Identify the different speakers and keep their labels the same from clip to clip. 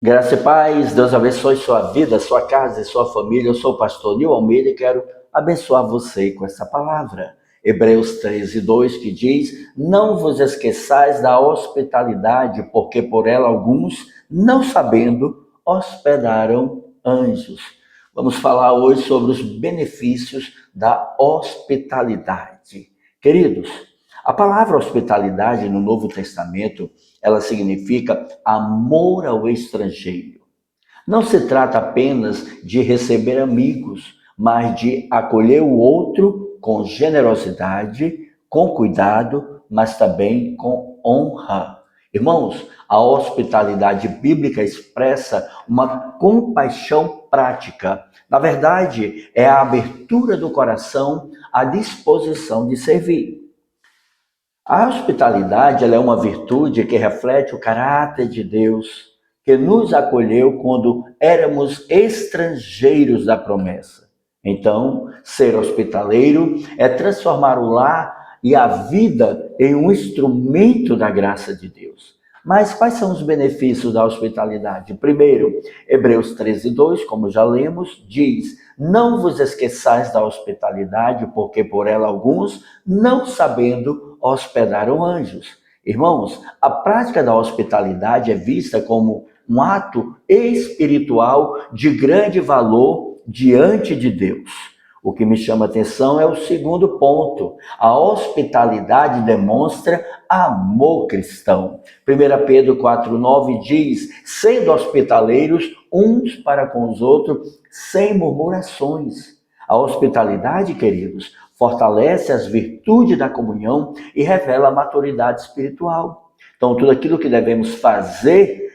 Speaker 1: Graça e paz, Deus abençoe sua vida, sua casa e sua família. Eu sou o pastor Nil Almeida e quero abençoar você com essa palavra. Hebreus 13:2 que diz: Não vos esqueçais da hospitalidade, porque por ela alguns, não sabendo, hospedaram anjos. Vamos falar hoje sobre os benefícios da hospitalidade. Queridos, a palavra hospitalidade no Novo Testamento, ela significa amor ao estrangeiro. Não se trata apenas de receber amigos, mas de acolher o outro com generosidade, com cuidado, mas também com honra. Irmãos, a hospitalidade bíblica expressa uma compaixão prática. Na verdade, é a abertura do coração à disposição de servir. A hospitalidade ela é uma virtude que reflete o caráter de Deus, que nos acolheu quando éramos estrangeiros da promessa. Então, ser hospitaleiro é transformar o lar e a vida em um instrumento da graça de Deus. Mas quais são os benefícios da hospitalidade? Primeiro, Hebreus 13:2, como já lemos, diz: Não vos esqueçais da hospitalidade, porque por ela alguns, não sabendo, hospedaram anjos. Irmãos, a prática da hospitalidade é vista como um ato espiritual de grande valor diante de Deus. O que me chama a atenção é o segundo ponto. A hospitalidade demonstra amor cristão. 1 Pedro 4:9 diz: Sendo hospitaleiros uns para com os outros, sem murmurações. A hospitalidade, queridos, fortalece as virtudes da comunhão e revela a maturidade espiritual. Então, tudo aquilo que devemos fazer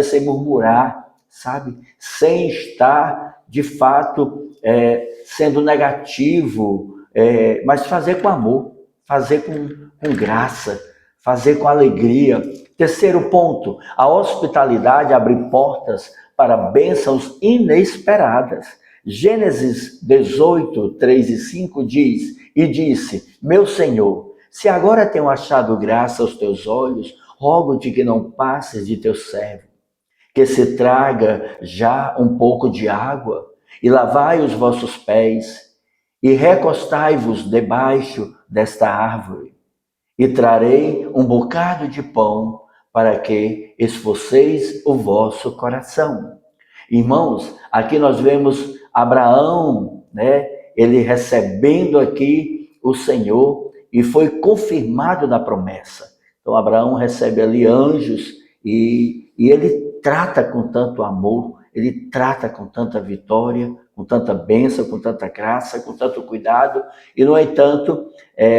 Speaker 1: sem murmurar, sabe? Sem estar, de fato, sendo negativo, mas fazer com amor, fazer com graça, fazer com alegria. Terceiro ponto, a hospitalidade abre portas para bênçãos inesperadas. Gênesis 18, 3 e 5 diz: E disse, meu Senhor, se agora tenho achado graça aos teus olhos, rogo-te que não passes de teu servo, que se traga já um pouco de água, e lavai os vossos pés, e recostai-vos debaixo desta árvore, e trarei um bocado de pão, para que esforceis o vosso coração. Irmãos, aqui nós vemos Abraão, né? Ele recebendo aqui o Senhor e foi confirmado na promessa. Então Abraão recebe ali anjos e ele trata com tanto amor, ele trata com tanta vitória, com tanta bênção, com tanta graça, com tanto cuidado. E, no entanto,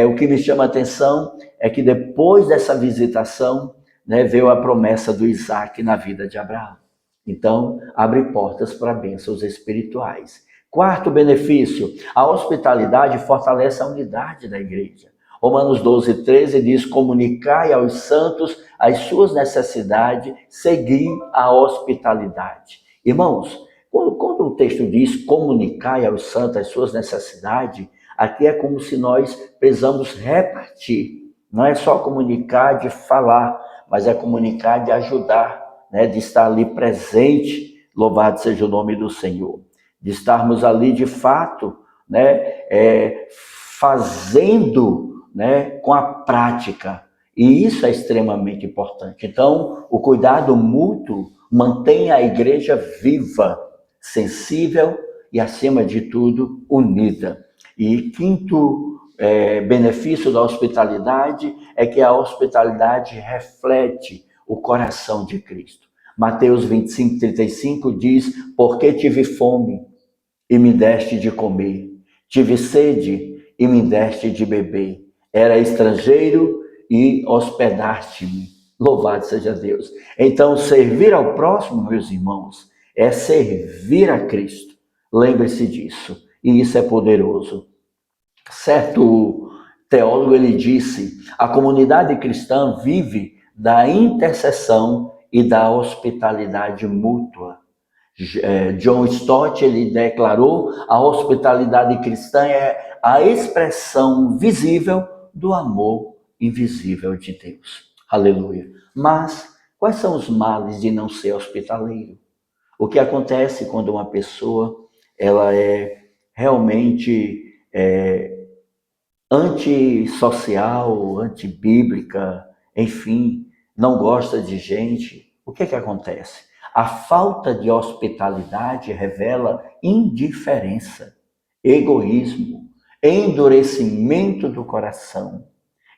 Speaker 1: o que me chama a atenção é que depois dessa visitação, né, veio a promessa do Isaac na vida de Abraão. Então, abre portas para bênçãos espirituais. Quarto benefício, a hospitalidade fortalece a unidade da igreja. Romanos 12:13 diz: Comunicai aos santos as suas necessidades, seguir a hospitalidade. Irmãos, quando o texto diz comunicai aos santos as suas necessidades, aqui é como se nós precisamos repartir. Não é só comunicar de falar, mas é comunicar de ajudar, né, de estar ali presente, louvado seja o nome do Senhor, de estarmos ali de fato, né, fazendo, né, com a prática, e isso é extremamente importante. Então, o cuidado mútuo mantém a igreja viva, sensível e, acima de tudo, unida. E quinto benefício da hospitalidade é que a hospitalidade reflete o coração de Cristo. Mateus 25:35 diz: Porque tive fome e me deste de comer, tive sede e me deste de beber, era estrangeiro e hospedaste-me. Louvado seja Deus. Então, servir ao próximo, meus irmãos, é servir a Cristo. Lembre-se disso, e isso é poderoso. Certo teólogo, ele disse: a comunidade cristã vive da intercessão e da hospitalidade mútua. John Stott, ele declarou: a hospitalidade cristã é a expressão visível do amor invisível de Deus. Aleluia. Mas Quais são os males de não ser hospitaleiro? O que acontece quando uma pessoa ela é realmente antissocial, antibíblica, enfim, não gosta de gente? O que acontece? A falta de hospitalidade revela indiferença, egoísmo, endurecimento do coração,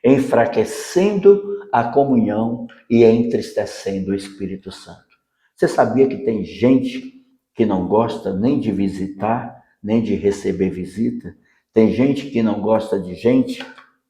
Speaker 1: enfraquecendo a comunhão e entristecendo o Espírito Santo. Você sabia que tem gente que não gosta nem de visitar, nem de receber visita? Tem gente que não gosta de gente,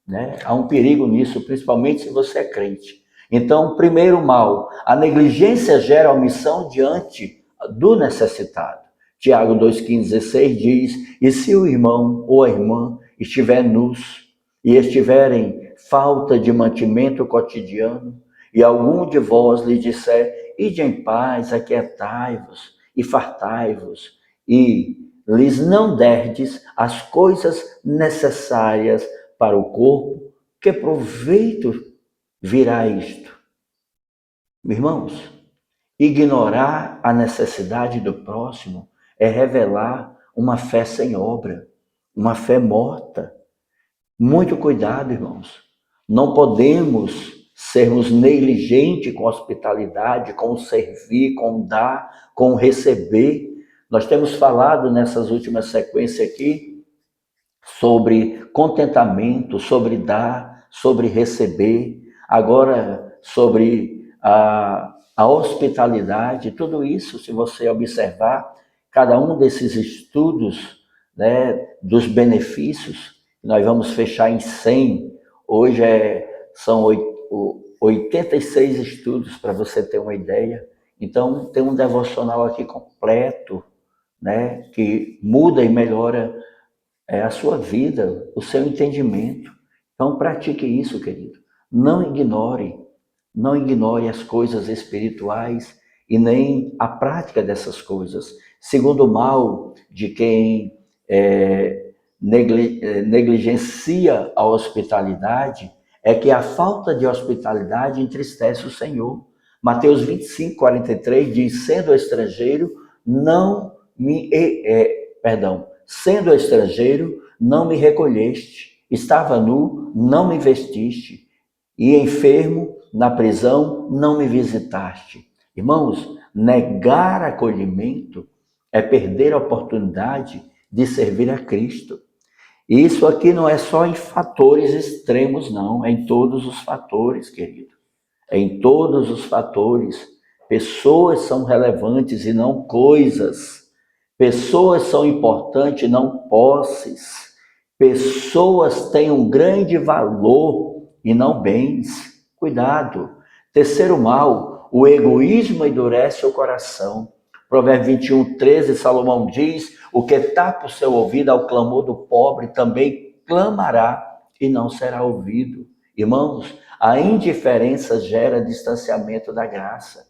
Speaker 1: né? Há um perigo nisso, principalmente se você é crente. Então, primeiro mal, a negligência gera omissão diante do necessitado. Tiago 2,15-16 diz: e se o irmão ou a irmã estiver nus e estiverem falta de mantimento cotidiano, e algum de vós lhe disser: ide em paz, aquietai-vos e fartai-vos, e lhes não derdes as coisas necessárias para o corpo, que proveito virá isto? Irmãos, ignorar a necessidade do próximo é revelar uma fé sem obra, uma fé morta. Muito cuidado, irmãos. Não podemos sermos negligentes com a hospitalidade, com o servir, com o dar, com o receber. Nós temos falado nessas últimas sequências aqui sobre contentamento, sobre dar, sobre receber, agora sobre a hospitalidade. Tudo isso, se você observar, cada um desses estudos, né, dos benefícios, nós vamos fechar em 100, hoje são 86 estudos, para você ter uma ideia. Então, tem um devocional aqui completo, né, que muda e melhora a sua vida, o seu entendimento. Então, pratique isso, querido. Não ignore, não ignore as coisas espirituais e nem a prática dessas coisas. Segundo mal de quem negligencia a hospitalidade é que a falta de hospitalidade entristece o Senhor. Mateus 25:43 diz: sendo estrangeiro, sendo estrangeiro, não me recolheste, estava nu, não me vestiste, e enfermo, na prisão, não me visitaste. Irmãos, negar acolhimento é perder a oportunidade de servir a Cristo. E isso aqui não é só em fatores extremos, não, é em todos os fatores, querido. É em todos os fatores. Pessoas são relevantes e não coisas. Pessoas são importantes, não posses. Pessoas têm um grande valor e não bens. Cuidado. Terceiro mal, o egoísmo endurece o coração. Provérbios 21:13, Salomão diz: o que tapa o seu ouvido ao clamor do pobre também clamará e não será ouvido. Irmãos, a indiferença gera distanciamento da graça.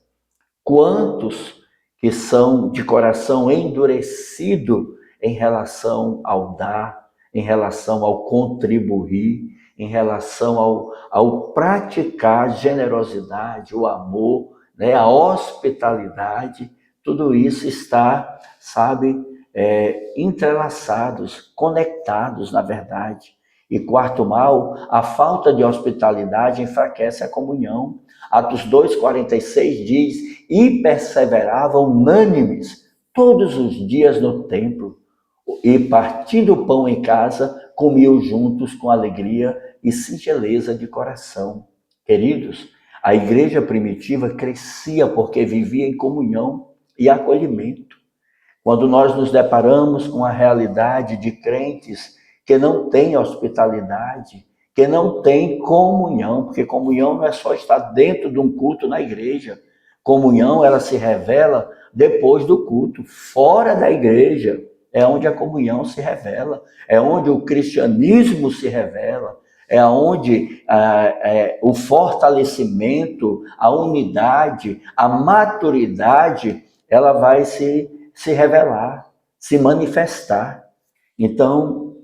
Speaker 1: Quantos que são de coração endurecido em relação ao dar, em relação ao contribuir, em relação ao praticar generosidade, o amor, né, a hospitalidade, tudo isso está, entrelaçados, conectados, na verdade. E quarto mal, a falta de hospitalidade enfraquece a comunhão. Atos 2:46 diz: e perseveravam unânimes todos os dias no templo, e partindo o pão em casa, comiam juntos com alegria e singeleza de coração. Queridos, a igreja primitiva crescia porque vivia em comunhão e acolhimento. Quando nós nos deparamos com a realidade de crentes que não têm hospitalidade, que não têm comunhão, porque comunhão não é só estar dentro de um culto na igreja. Comunhão, ela se revela depois do culto, fora da igreja. É onde a comunhão se revela, é onde o cristianismo se revela, é onde o fortalecimento, a unidade, a maturidade, ela vai se revelar, se manifestar. Então,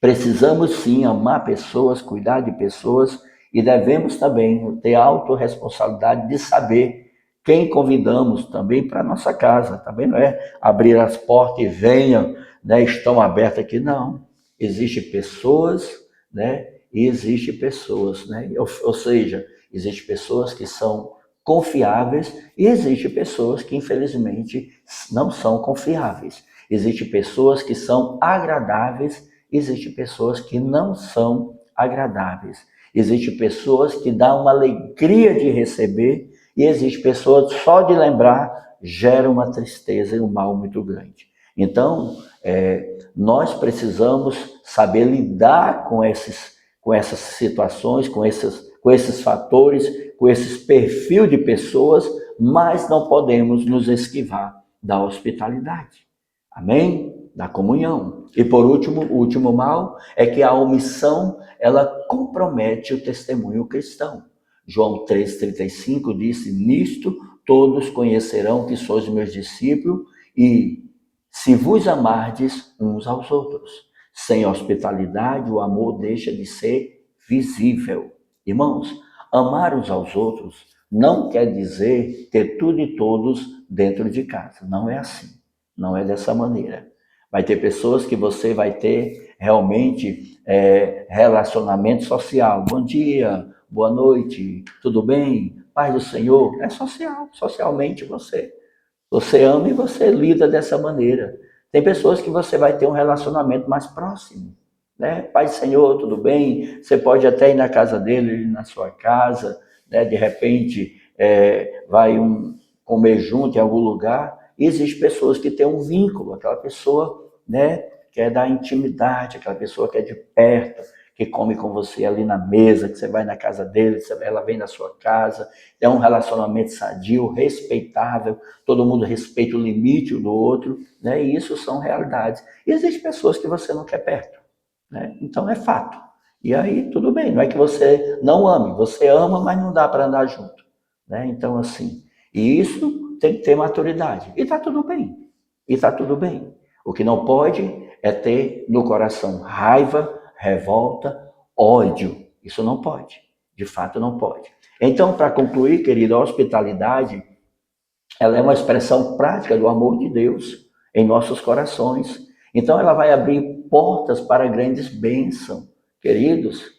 Speaker 1: precisamos sim amar pessoas, cuidar de pessoas E devemos também ter a autorresponsabilidade de saber quem convidamos também para a nossa casa. Também não é abrir as portas e venham, né, estão abertas aqui, não. Existem pessoas, né, e existem pessoas, né? Ou seja, existem pessoas que são confiáveis e existem pessoas que, infelizmente, não são confiáveis. Existem pessoas que são agradáveis, existem pessoas que não são agradáveis. Existem pessoas que dão uma alegria de receber e existem pessoas só de lembrar gera uma tristeza e um mal muito grande. Então, nós precisamos saber lidar com essas situações, com esses fatores, com esses perfis de pessoas, mas não podemos nos esquivar da hospitalidade. Amém? Da comunhão. E por último, o último mal é que a omissão, ela compromete o testemunho cristão. João 3,35 disse, nisto todos conhecerão que sois meus discípulos e se vos amardes uns aos outros. Sem hospitalidade, o amor deixa de ser visível. Irmãos, amar uns aos outros não quer dizer ter tudo e todos dentro de casa. Não é assim. Não é dessa maneira. Vai ter pessoas que você vai ter realmente relacionamento social. Bom dia, boa noite, tudo bem? Paz do Senhor. É social, socialmente você ama e você lida dessa maneira. Tem pessoas que você vai ter um relacionamento mais próximo, né? Pai do Senhor, tudo bem? Você pode até ir na casa dele, ir na sua casa, né? De repente vai comer junto em algum lugar. E existem pessoas que têm um vínculo, aquela pessoa, né? Que é da intimidade, aquela pessoa que é de perto, que come com você ali na mesa, que você vai na casa dele, ela vem na sua casa, é um relacionamento sadio, respeitável, todo mundo respeita o limite do outro, né? E isso são realidades. E existem pessoas que você não quer perto, né? Então é fato. E aí tudo bem, não é que você não ame, você ama, mas não dá para andar junto, né? Então assim, e isso tem que ter maturidade. E está tudo bem. E está tudo bem. O que não pode é ter no coração raiva, revolta, ódio. Isso não pode. De fato, não pode. Então, para concluir, querido, a hospitalidade, ela é uma expressão prática do amor de Deus em nossos corações. Então, ela vai abrir portas para grandes bênçãos, queridos.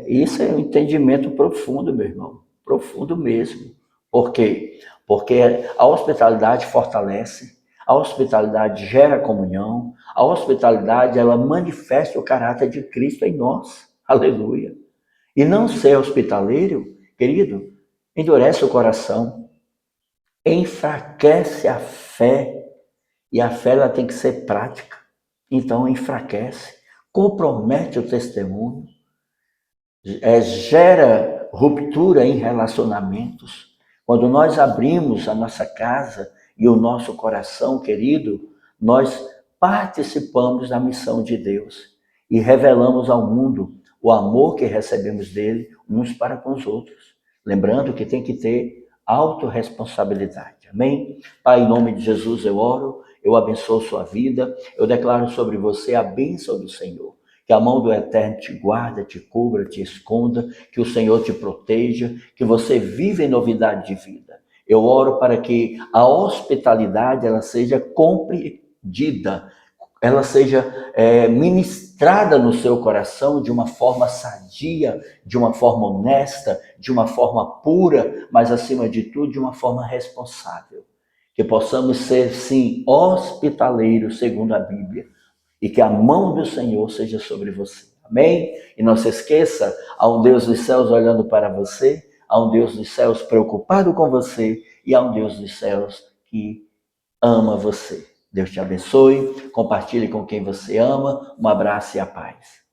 Speaker 1: Isso é um entendimento profundo, meu irmão. Profundo mesmo. Por quê? Porque a hospitalidade fortalece, a hospitalidade gera comunhão, a hospitalidade ela manifesta o caráter de Cristo em nós. Aleluia. E não ser hospitaleiro, querido, endurece o coração, enfraquece a fé, e a fé ela tem que ser prática. Então enfraquece, compromete o testemunho, gera ruptura em relacionamentos. Quando nós abrimos a nossa casa e o nosso coração, querido, nós participamos da missão de Deus e revelamos ao mundo o amor que recebemos dele uns para com os outros. Lembrando que tem que ter autorresponsabilidade. Amém? Pai, em nome de Jesus eu oro, eu abençoo sua vida, eu declaro sobre você a bênção do Senhor. Que a mão do Eterno te guarda, te cubra, te esconda, que o Senhor te proteja, que você viva em novidade de vida. Eu oro para que a hospitalidade ela seja compreendida, ela seja ministrada no seu coração de uma forma sadia, de uma forma honesta, de uma forma pura, mas acima de tudo de uma forma responsável. Que possamos ser, sim, hospitaleiros segundo a Bíblia. E que a mão do Senhor seja sobre você. Amém? E não se esqueça, há um Deus dos céus olhando para você, há um Deus dos céus preocupado com você e há um Deus dos céus que ama você. Deus te abençoe, compartilhe com quem você ama. Um abraço e a paz.